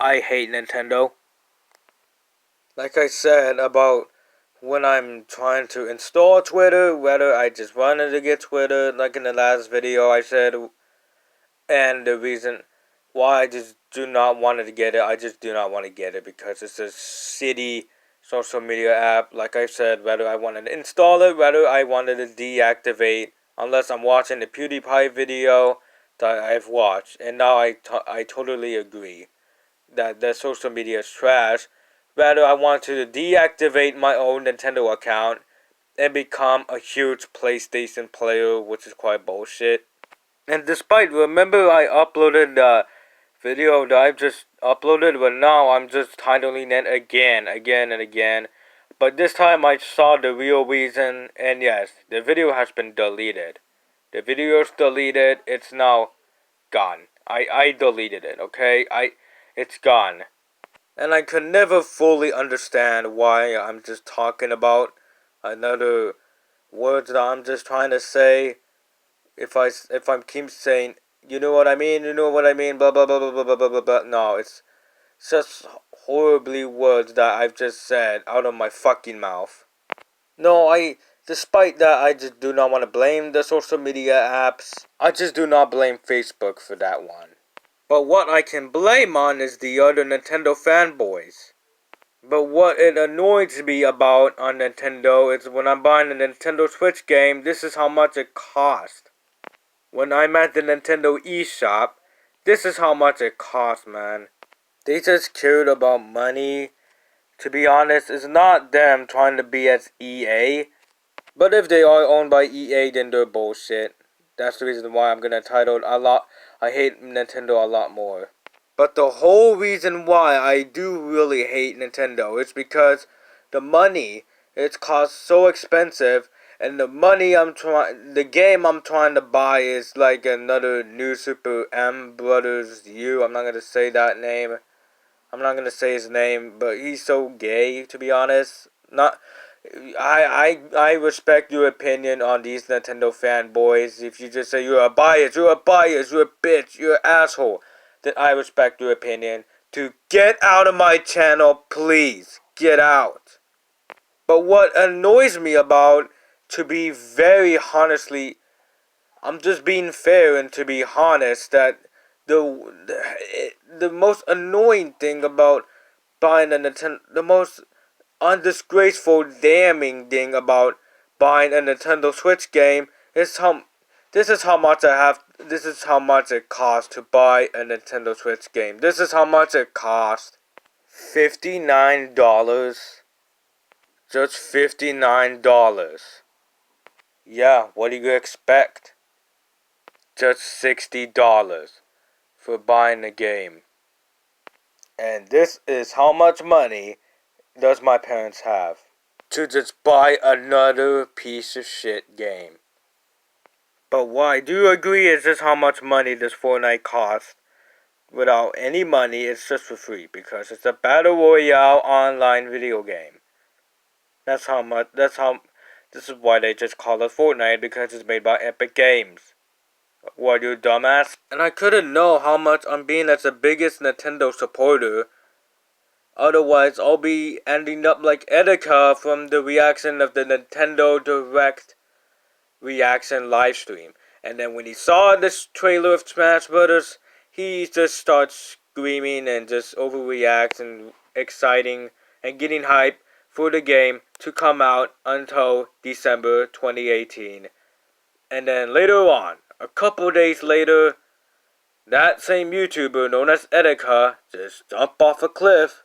I hate Nintendo. Like I said about when I'm trying to install Twitter, whether I just wanted to get Twitter, like in the last video I said, and the reason why I just do not want to get it, I just do not want to get it because it's a shitty social media app. Like I said, whether I wanted to install it, whether I wanted to deactivate, unless I'm watching the PewDiePie video that I've watched. And now I totally agree that the social media is trash. Rather, I want to deactivate my own Nintendo account and become a huge PlayStation player, which is quite bullshit. And despite, remember I uploaded the video that I've just uploaded, but now I'm just titling it again and again. But this time I saw the real reason, and yes, the video has been deleted. The video is deleted, it's now gone. I deleted it, okay? It's gone. And I could never fully understand why I'm just talking about another words that I'm just trying to say. If I'm keep saying, you know what I mean, blah blah blah blah blah blah blah blah blah. No, it's just horribly words that I've just said out of my fucking mouth. No, despite that, I just do not want to blame the social media apps. I just do not blame Facebook for that one. But what I can blame on is the other Nintendo fanboys. But what it annoys me about on Nintendo is when I'm buying a Nintendo Switch game, this is how much it costs. When I'm at the Nintendo eShop, this is how much it costs, man. They just cared about money. To be honest, it's not them trying to be as EA. But if they are owned by EA, then they're bullshit. That's the reason why I'm gonna title I hate Nintendo a lot more. But the whole reason why I do really hate Nintendo is because the money, it's cost so expensive, and the game I'm trying to buy is like another New Super M Brothers U. I'm not gonna say that name. I'm not gonna say his name, but he's so gay, to be honest. I respect your opinion on these Nintendo fanboys. If you just say you're a bias, you're a bitch, you're an asshole, then I respect your opinion. To get out of my channel, please. Get out. But what annoys me about, to be very honestly, I'm just being fair and to be honest, that the most annoying thing about buying a Nintendo, the most undisgraceful, damning thing about buying a Nintendo Switch game is this is how much it costs to buy a Nintendo Switch game. This is how much it costs. $59. Just $59. Yeah, what do you expect? Just $60 for buying a game. And this is how much money does my parents have to just buy another piece of shit game. But what I do agree is just how much money this Fortnite costs. Without any money, it's just for free because it's a battle royale online video game. This is why they just call it Fortnite, because it's made by Epic Games. What, you dumbass? And I couldn't know how much I'm being as the biggest Nintendo supporter. Otherwise, I'll be ending up like Etika from the reaction of the Nintendo Direct reaction livestream. And then when he saw this trailer of Smash Brothers, he just starts screaming and just overreacts and exciting and getting hype for the game to come out until December 2018. And then later on, a couple days later, that same YouTuber known as Etika just jumped off a cliff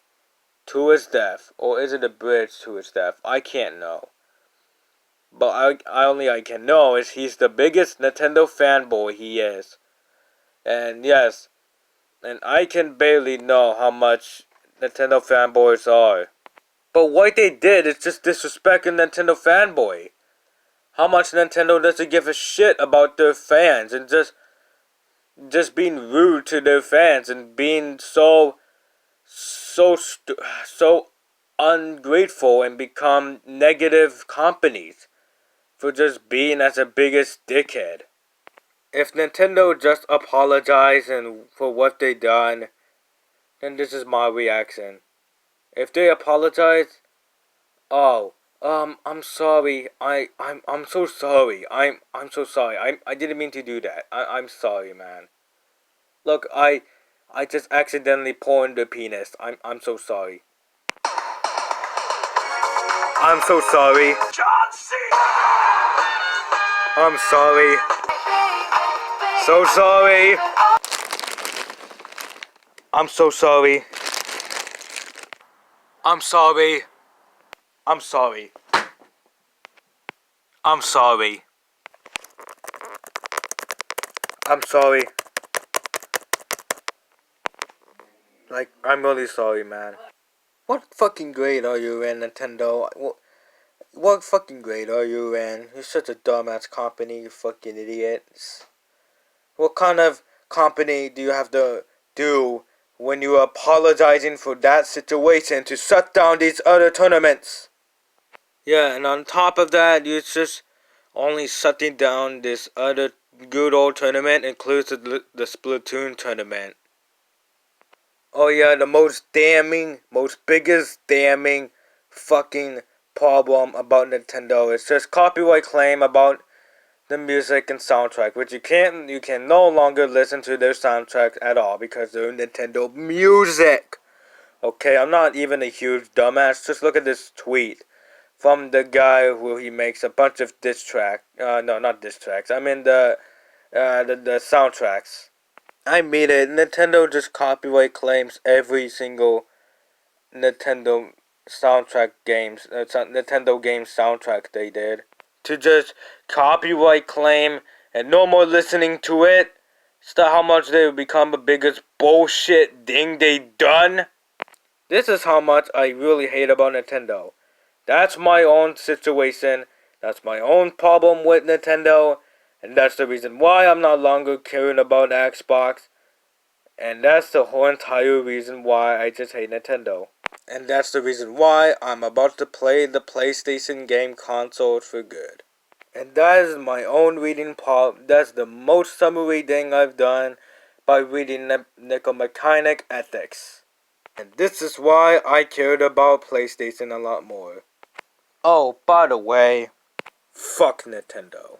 to his death. Or is it a bridge to his death? I can't know. But I can know is he's the biggest Nintendo fanboy he is. And yes, and I can barely know how much Nintendo fanboys are. But what they did is just disrespect a Nintendo fanboy. How much Nintendo doesn't give a shit about their fans and just being rude to their fans and being so ungrateful and become negative companies for just being as the biggest dickhead. If Nintendo just apologized and for what they done, then this is my reaction. If they apologize, oh, I'm sorry. I'm so sorry. I'm so sorry. I didn't mean to do that. I'm sorry, man. Look, I just accidentally porned the penis. I'm so sorry. I'm so sorry. John Cena! I'm sorry. So sorry. I'm so sorry. I'm sorry. I'm sorry. I'm sorry. I'm sorry. Like, I'm really sorry, man. What fucking grade are you in, Nintendo? What fucking grade are you in? You're such a dumbass company, you fucking idiots. What kind of company do you have to do when you're apologizing for that situation to shut down these other tournaments? Yeah, and on top of that, you're just only shutting down this other good old tournament, includes the Splatoon tournament. Oh yeah, the most biggest damning fucking problem about Nintendo is just copyright claim about the music and soundtrack, which you can no longer listen to their soundtrack at all because they're Nintendo music. Okay, I'm not even a huge dumbass. Just look at this tweet from the guy who he makes a bunch of diss track. No, not diss tracks. I mean the soundtracks. I mean it. Nintendo just copyright claims every single Nintendo soundtrack games, Nintendo game soundtrack they did. To just copyright claim and no more listening to it. Still, how much they would become the biggest bullshit thing they done. This is how much I really hate about Nintendo. That's my own situation. That's my own problem with Nintendo. And that's the reason why I'm no longer caring about Xbox. And that's the whole entire reason why I just hate Nintendo. And that's the reason why I'm about to play the PlayStation game console for good. And that is my own reading part. That's the most summary thing I've done by reading Nicomechanic Ethics. And this is why I cared about PlayStation a lot more. Oh, by the way, fuck Nintendo.